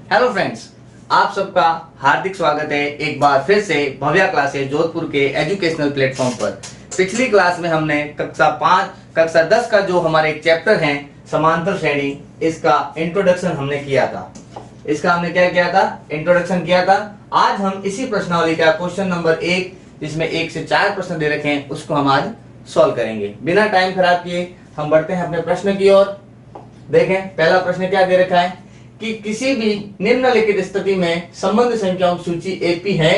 Hello friends, आप सबका हार्दिक स्वागत है एक बार फिर से भव्या क्लासेस जोधपुर के एजुकेशनल प्लेटफॉर्म पर। पिछली क्लास में हमने कक्षा 10 का जो हमारे एक चैप्टर है समांतर श्रेणी, इसका इंट्रोडक्शन हमने किया था। इसका हमने क्या किया था? इंट्रोडक्शन किया था। आज हम इसी प्रश्नावली का क्वेश्चन नंबर 1, जिसमें 1 से 4 प्रश्न दे रखे हैं, उसको हम आज सॉल्व करेंगे। बिना टाइम खराब किए हम बढ़ते हैं अपने प्रश्न की ओर। देखें, पहला प्रश्न क्या दे रखा है कि किसी भी निम्नलिखित स्थिति में संबंध संख्याओं की सूची एपी है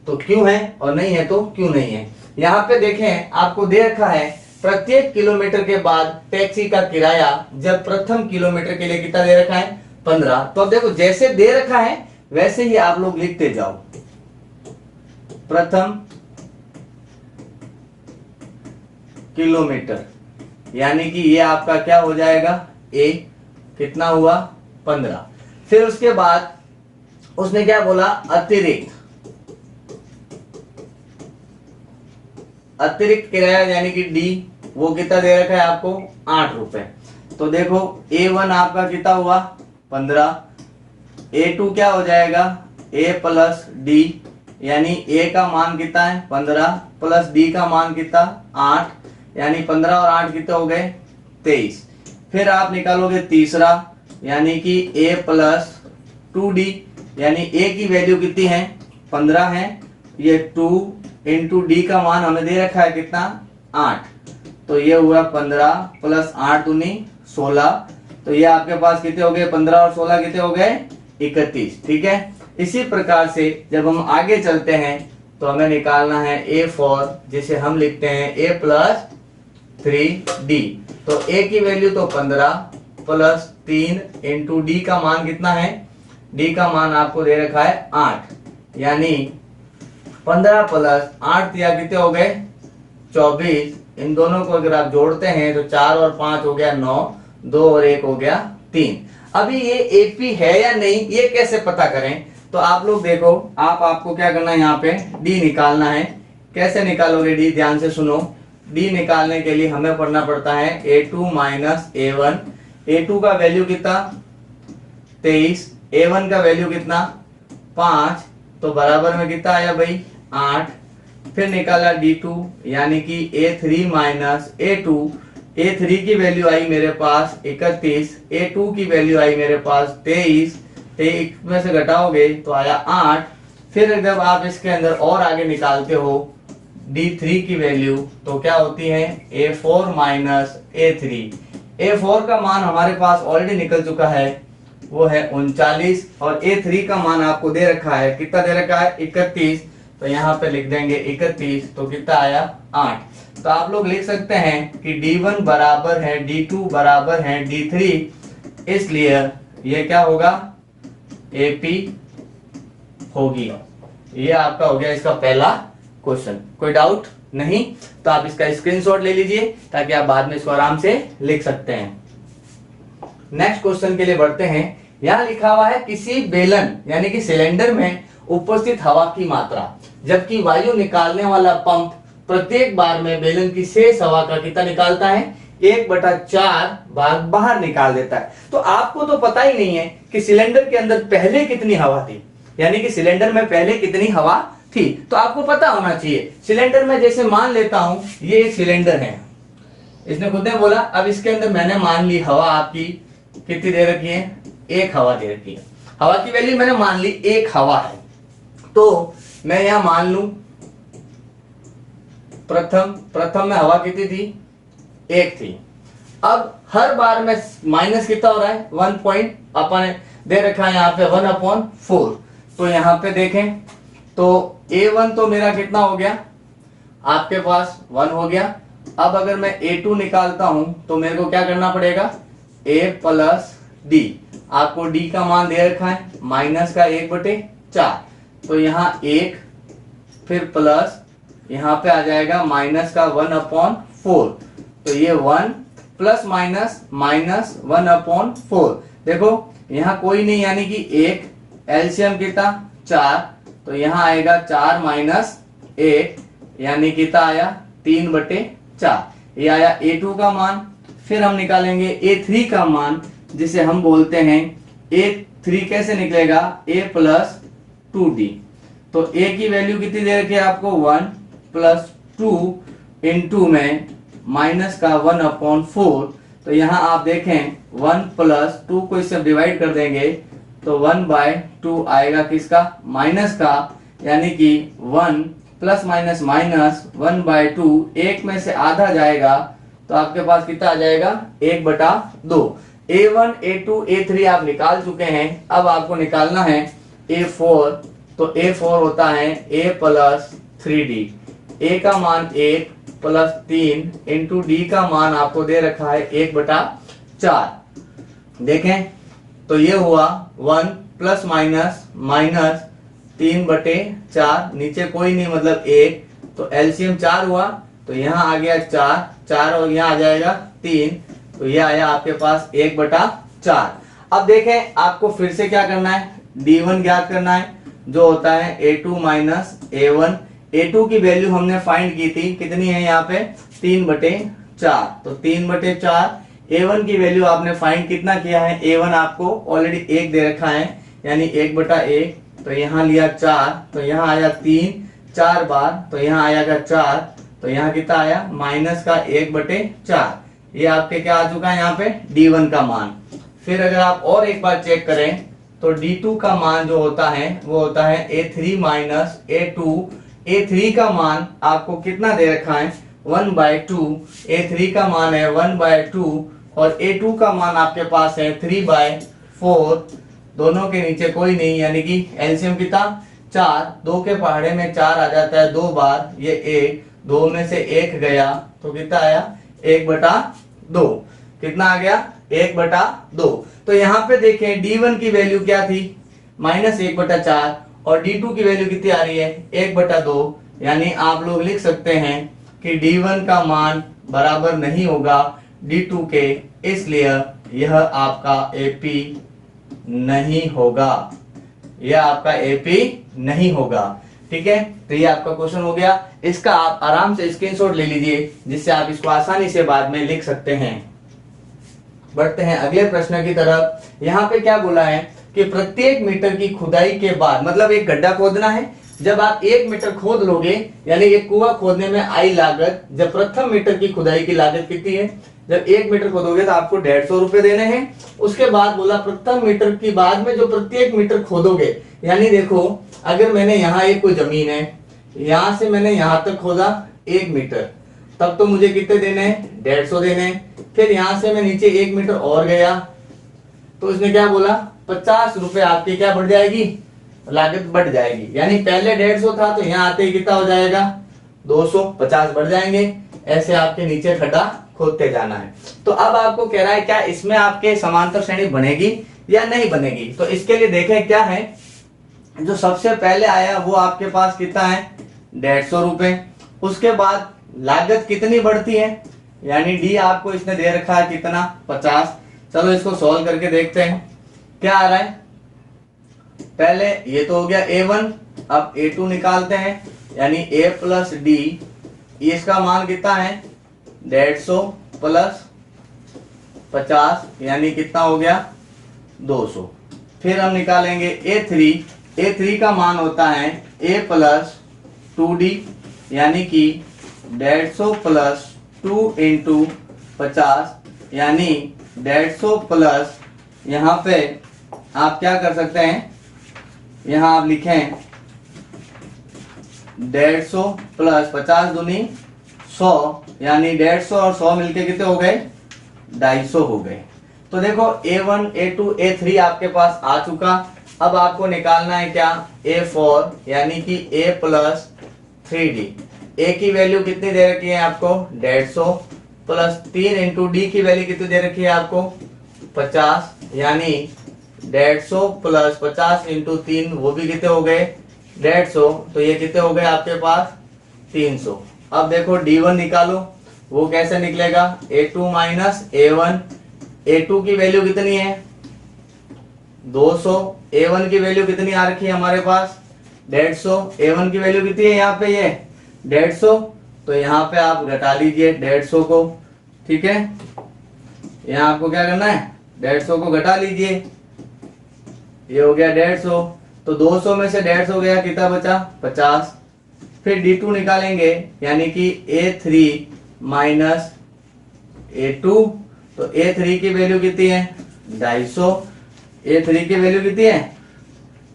तो क्यों है और नहीं है तो क्यों नहीं है। यहाँ पे देखें, आपको दे रखा है प्रत्येक किलोमीटर के बाद टैक्सी का किराया जब प्रथम किलोमीटर के लिए कितना दे रखा है? 15। तो अब देखो, जैसे दे रखा है वैसे ही आप लोग लिखते जाओ। प्रथम किलोमीटर यानी कि ये आपका क्या हो जाएगा? ए कितना हुआ? 15। फिर उसके बाद उसने क्या बोला? अतिरिक्त किराया यानी कि डी, वो कितना दे रखा है आपको? 8 रुपए। तो देखो, A1 आपका कितना हुआ? 15। A2 क्या हो जाएगा? A प्लस डी, यानी A का मान कितना है? 15 प्लस D का मान कितना? 8, यानी 15 और 8 कितने हो गए? 23। फिर आप निकालोगे तीसरा, यानी कि A प्लस 2D, यानी A की वैल्यू कितनी है? 15 है। ये 2 इंटू डी का मान हमें दे रखा है कितना? 8। तो ये हुआ 15 प्लस 8 दूनी 16। तो ये आपके पास कितने हो गए? 15 और 16 कितने हो गए? 31। ठीक है। इसी प्रकार से जब हम आगे चलते हैं तो हमें निकालना है A4, जिसे हम लिखते हैं A प्लस 3D। तो A की वैल्यू तो 15 प्लस 3 इंटू डी का मान कितना है? डी का मान आपको दे रखा है 8, यानी 15 प्लस 8 या कितने हो गए? 24। इन दोनों को अगर आप जोड़ते हैं तो 4 और 5 हो गया 9, 2 और 1 हो गया 3। अभी ये एपी है या नहीं, ये कैसे पता करें? तो आप लोग देखो, आपको क्या करना है, यहाँ पे डी निकालना है। कैसे निकालोगे डी? ध्यान से सुनो। डी निकालने के लिए हमें पढ़ना पड़ता है A2 माइनस A1। A2 का वैल्यू कितना? 23। A1 का वैल्यू कितना? 5। तो बराबर में कितना आया भाई? 8। फिर निकाला D2, यानी कि A3 माइनस A2। A3 की वैल्यू आई मेरे पास 31, A2 की वैल्यू आई मेरे पास 23। 23 में से घटाओगे तो आया 8। फिर जब आप इसके अंदर और आगे निकालते हो D3 की वैल्यू, तो क्या होती है? A4 minus A3। A4 का मान हमारे पास ऑलरेडी निकल चुका है, वो है 39। और A3 का मान आपको दे रखा है, कितना दे रखा है? 31। तो यहाँ पे लिख देंगे 31। तो कितना आया? 8। तो आप लोग लिख सकते हैं कि D1 बराबर है D2 बराबर है D3, इसलिए ये क्या होगा? AP होगी। ये आपका हो गया इसका पहला क्वेश्चन। कोई डाउट नहीं? तो आप इसका स्क्रीनशॉट ले लीजिए ताकि आप बाद में इसको आराम से लिख सकते हैं। नेक्स्ट क्वेश्चन के लिए बढ़ते हैं। यहां लिखा हुआ है किसी बेलन यानी कि सिलेंडर में उपस्थित हवा की मात्रा, जबकि वायु निकालने वाला पंप प्रत्येक बार में बेलन की शेष हवा का कितना निकालता है? 1/4 भाग बाहर निकाल देता है। तो आपको तो पता ही नहीं है कि सिलेंडर के अंदर पहले कितनी हवा थी, यानी कि सिलेंडर में पहले कितनी हवा थी। तो आपको पता होना चाहिए। सिलेंडर में जैसे मान लेता हूं ये एक सिलेंडर है, इसने खुद ने बोला। अब इसके अंदर मैंने मान ली हवा आपकी कितनी दे रखी है? 1 हवा दे रखी है। हवा की वैल्यू मैंने मान ली 1 हवा है। तो मैं यहां मान लू प्रथम में हवा कितनी थी? 1 थी। अब हर बार में माइनस कितना हो रहा है? 1 पॉइंट अपन दे रखा है यहाँ पे 1/4। तो यहाँ पे देखें तो A1 तो मेरा कितना हो गया? आपके पास 1 हो गया। अब अगर मैं A2 निकालता हूं तो मेरे को क्या करना पड़ेगा? A plus D। आपको D का मान दे रखा है माइनस का 1/4। तो यहाँ 1, फिर प्लस यहाँ पे आ जाएगा माइनस का 1/4। तो ये 1 प्लस माइनस माइनस 1/4। देखो यहाँ कोई नहीं, यानी कि 1, एलसीएम कितना? 4। तो यहाँ आएगा 4 माइनस 1, यानी कितना आया? 3/4। ये आया A2 का मान। फिर हम निकालेंगे A3 का मान, जिसे हम बोलते हैं 3 कैसे निकलेगा, a प्लस 2d। तो a की वैल्यू कितनी दे रखी है आपको, 1 प्लस 2 इंटू में माइनस का 1/4। तो यहाँ आप देखें 1 प्लस 2 को इससे डिवाइड कर देंगे तो 1/2 आएगा किसका, माइनस का, यानी कि 1 प्लस माइनस माइनस 1/2, एक में से आधा जाएगा तो आपके पास कितना आ जाएगा, 1/2। a1 a2 a3 आप निकाल चुके हैं। अब आपको निकालना है a4। तो a4 होता है a प्लस 3d। a का मान 1 प्लस 3 इंटू डी का मान आपको दे रखा है 1/4। देखें तो ये हुआ 1 प्लस माइनस माइनस 3/4, नीचे कोई नहीं मतलब 1, तो एलसीएम 4 हुआ, तो यहाँ आ गया 4 और यहाँ आ जाएगा 3, तो ये आया आपके पास 1/4। अब देखें आपको फिर से क्या करना है, d1 ज्ञात करना है जो होता है a2 माइनस a1। a2 की वैल्यू हमने फाइंड की थी, कितनी है यहाँ पे, 3/4। तो 3/4। a1 की वैल्यू आपने फाइंड कितना किया है, a1 आपको ऑलरेडी 1 दे रखा है, यानी 1/1। तो यहाँ लिया 4, तो यहाँ आया 3 4 बार, तो यहाँ आएगा 4, तो यहाँ कितना आया, माइनस का 1/4। ये आपके क्या आ चुका है यहाँ पे, d1 का मान। फिर अगर आप और एक बार चेक करें तो d2 का मान जो होता है वो होता है a3 माइनस a2। a3 का मान आपको कितना दे रखा है, 1/2। a3 का मान है 1/2 और a2 का मान आपके पास है 3/4। दोनों के नीचे कोई नहीं, यानी कि एलसीएम कितना, 4। 2 के पहाड़े में 4 आ जाता है 2 बार, ये 1, 2 में से 1 गया तो कितना आया, 1/2। कितना आ गया, 1/2। तो यहाँ पे देखें d1 की वैल्यू क्या थी, -1/4 और d2 की वैल्यू कितनी आ रही है, 1/2। यानी आप लोग लिख सकते हैं कि d1 का मान बराबर नहीं होगा d2 के, इसलिए यह आपका AP नहीं होगा, यह आपका AP नहीं होगा। ठीक है, तो ये आपका क्वेश्चन हो गया। इसका आप आराम से स्क्रीनशॉट ले लीजिए जिससे आप इसको आसानी से बाद में लिख सकते हैं। बढ़ते हैं अगले प्रश्न की तरफ। यहाँ पे क्या बोला है कि प्रत्येक मीटर की खुदाई के बाद, मतलब एक गड्ढा खोदना है, जब आप 1 मीटर खोद लोगे, यानी एक कुआं खोदने में आई लागत, जब प्रथम मीटर की खुदाई की लागत कितनी है, जब 1 मीटर खोदोगे तो आपको 150 रुपए देने हैं। उसके बाद बोला प्रथम मीटर की बाद में जो प्रत्येक मीटर खोदोगे, यानी देखो अगर मैंने यहाँ एक कोई जमीन है, यहां से मैंने यहां तक खोदा 1 मीटर, तब तो मुझे कितने देने हैं, 150 देने हैं। फिर यहां से मैं नीचे 1 मीटर और गया तो इसने क्या बोला, 50 रुपए आपकी क्या बढ़ जाएगी, लागत बढ़ जाएगी। यानी पहले 150 था तो यहाँ आते ही कितना हो जाएगा, 250 बढ़ जाएंगे। ऐसे आपके नीचे खड्डा खोदते जाना है। तो अब आपको कह रहा है क्या इसमें आपके समांतर श्रेणी बनेगी या नहीं बनेगी। तो इसके लिए देखें क्या है, जो सबसे पहले आया वो आपके पास कितना है, 150 रुपए। उसके बाद लागत कितनी बढ़ती है, यानी डी आपको इसने दे रखा है कितना, 50। चलो इसको सॉल्व करके देखते हैं क्या आ रहा है। पहले ये तो हो गया A1, अब A2 निकालते हैं, यानी A प्लस डी, इसका मान कितना है, 150 प्लस 50, यानी कितना हो गया, 200। फिर हम निकालेंगे A3 का मान होता है A प्लस 2D, यानी कि 150 प्लस 2 इंटू 50, यानी 150 प्लस, यहाँ पे आप क्या कर सकते हैं, यहाँ आप लिखें 150 प्लस 50 दूनी 100, यानी 150 और 100 मिलके कितने हो गए, 250 हो गए। तो देखो A1 A2 A3 आपके पास आ चुका। अब आपको निकालना है क्या, A4, यानी कि A प्लस 3D। A की वैल्यू कितनी दे रखी है आपको, 150 प्लस 3 इंटू डी की वैल्यू कितनी दे रखी है आपको, 50, यानी 150 प्लस 50 इंटू 3, वो भी कितने हो गए, 150। तो ये कितने हो गए आपके पास, 300। अब देखो D1 निकालो, वो कैसे निकलेगा, A2 माइनस A1। A2 की वैल्यू कितनी है, 200। A1 की वैल्यू कितनी आ रखी है हमारे पास, 150। A1 की वैल्यू कितनी है यहाँ पे, ये 150। तो यहाँ पे आप घटा लीजिए 150 को, ठीक है। यहाँ आपको क्या करना है, 150 को घटा लीजिए, ये हो गया 150, तो 200 में से 150 गया, कितना बचा 50। फिर D2 निकालेंगे, यानी कि A3 माइनस A2, तो A3 की वैल्यू कितनी है 250, A3 की वैल्यू कितनी है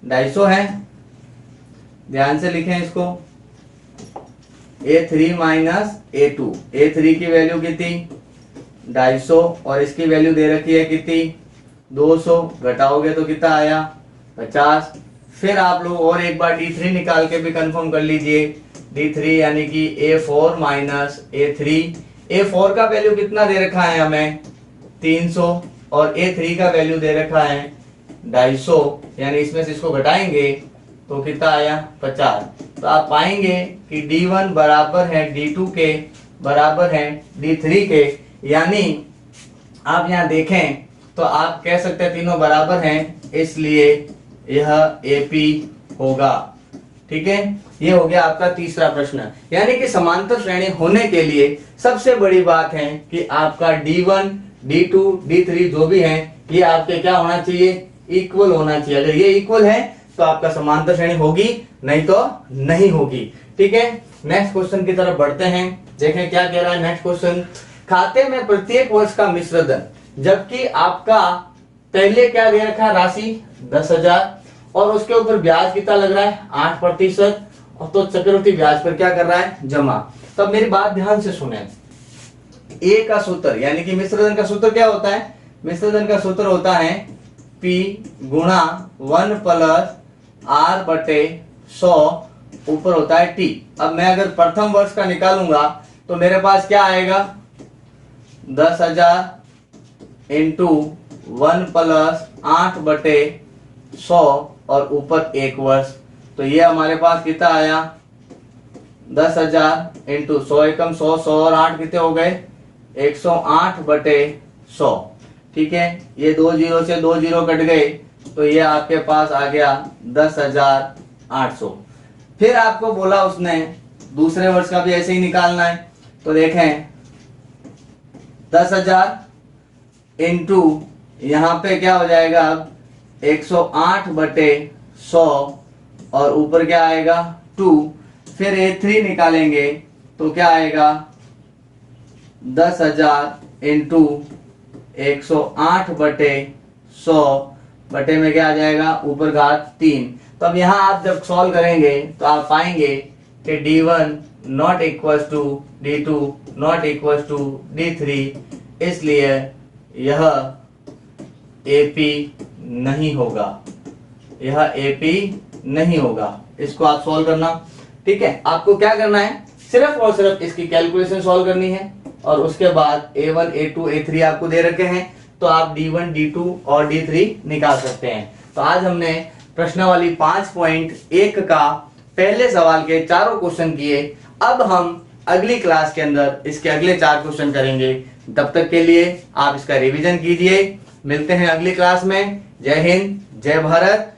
250 है, ध्यान से लिखें इसको, A3 माइनस A2, A3 की वैल्यू कितनी 250 और इसकी वैल्यू दे रखी है कितनी 200, घटाओगे तो कितना आया 50। फिर आप लोग और एक बार D3 निकाल के भी कंफर्म कर लीजिए, D3 यानी कि A4 माइनस A3, A4 का वैल्यू कितना दे रखा है हमें 300 और A3 का वैल्यू दे रखा है 250, यानी इसमें से इसको घटाएंगे तो कितना आया 50। तो आप पाएंगे कि D1 बराबर है D2 के बराबर है D3 के, यानी आप यहाँ देखें तो आप कह सकते हैं तीनों बराबर हैं, इसलिए यह AP होगा। ठीक है, ये हो गया आपका तीसरा प्रश्न। यानी कि समांतर श्रेणी होने के लिए सबसे बड़ी बात है कि आपका D1, D2, D3 जो भी है ये आपके क्या होना चाहिए, इक्वल होना चाहिए। अगर ये इक्वल है तो आपका समांतर श्रेणी होगी, नहीं तो नहीं होगी। ठीक है, नेक्स्ट क्वेश्चन की तरफ बढ़ते हैं, देखें क्या कह रहा है नेक्स्ट क्वेश्चन। खाते में प्रत्येक वर्ष का मिश्र धन, जबकि आपका पहले क्या दे रखा है राशि 10,000 और उसके ऊपर ब्याज कितना लग रहा है 8%, और तो चक्रवृद्धि ब्याज पर क्या कर रहा है जमा। तो अब मेरी बात ध्यान से सुने, ए का सूत्र यानी कि मिश्रधन का सूत्र क्या होता है, मिश्रधन का सूत्र होता है P गुणा 1 प्लस R बटे 100 ऊपर होता है T। अब मैं अगर प्रथम वर्ष का निकालूंगा तो मेरे पास क्या आएगा 10,000 इंटू 1 प्लस 8 बटे 100 और ऊपर 1 वर्ष, तो ये हमारे पास कितना आया 10,000 इंटू 100 एकम 100, 100 और 8 कितने हो गए 108 बटे 100। ठीक है, ये 2 जीरो से 2 जीरो कट गए, तो ये आपके पास आ गया 10,800। फिर आपको बोला उसने दूसरे वर्ष का भी ऐसे ही निकालना है, तो देखें 10,000 इंटू यहाँ पे क्या हो जाएगा अब 108 बटे 100 और ऊपर क्या आएगा 2। फिर A3 निकालेंगे तो क्या आएगा 10,000 इंटू 108 बटे 100 बटे में क्या आ जाएगा ऊपर घात 3। तो अब यहाँ आप जब सॉल्व करेंगे तो आप पाएंगे कि D1 not equal to D2 not equal to D3, इसलिए यह AP नहीं होगा, यह AP नहीं होगा। इसको आप सॉल्व करना। ठीक है, आपको क्या करना है सिर्फ और सिर्फ इसकी कैलकुलेशन सॉल्व करनी है और उसके बाद A1 A2 A3 आपको दे रखे हैं, तो आप D1 D2 और D3 निकाल सकते हैं। तो आज हमने प्रश्नावली 5.1 का पहले सवाल के चारों क्वेश्चन किए। अब हम अगली क्लास के अंदर इसके अगले 4 क्वेश्चन करेंगे। तब तक के लिए आप इसका रिवीजन कीजिए। मिलते हैं अगली क्लास में। जय हिंद, जय भारत।